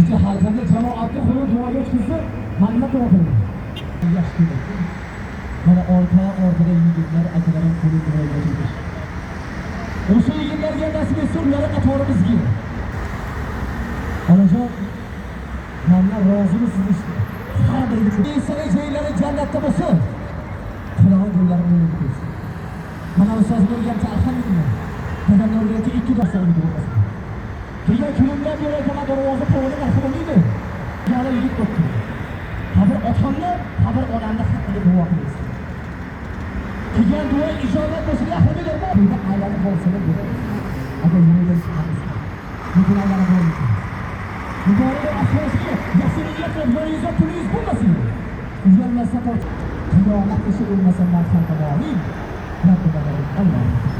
Çünkü halkında cemaatli konu duaya çıkırsa halına dua kılır. Yaşlı olur. Bana ortada yigitler akaların konu duaya çıkır. O'sha yigitlarga nasib etsa ular qatorimiz gibi. Onajon, mendan rozimisiz ishga? Har biri insonlar joylari jannatda bo'lsin. Qulog'i joylarini o'rnatib qo'ysin. Mana ustoz bo'lgancha alhamdulillah. Dadamlar o'rgatgan 2 darsa o'rgatdi. Kelgan kunimdan beri aytaman darvoza to'g'ri narsa bo'lmaydi. Yana yigit bo'ldi. Qabr otamni, qabr onamni haqqiga duo qilasiz. Kelgan duo ijobat bo'lsa alhamdulillah. Bunda aylanib bo'lsa-da bo'ladi. Agar yo'lda chiqamiz. Bugun aylanib bo'lmaydi. Muborak asosiga yasiniyatlar ma'riza puliz bo'lmasin. Uyalmasa qiyomat ishi o'lmasa marhamat qiling. Alloh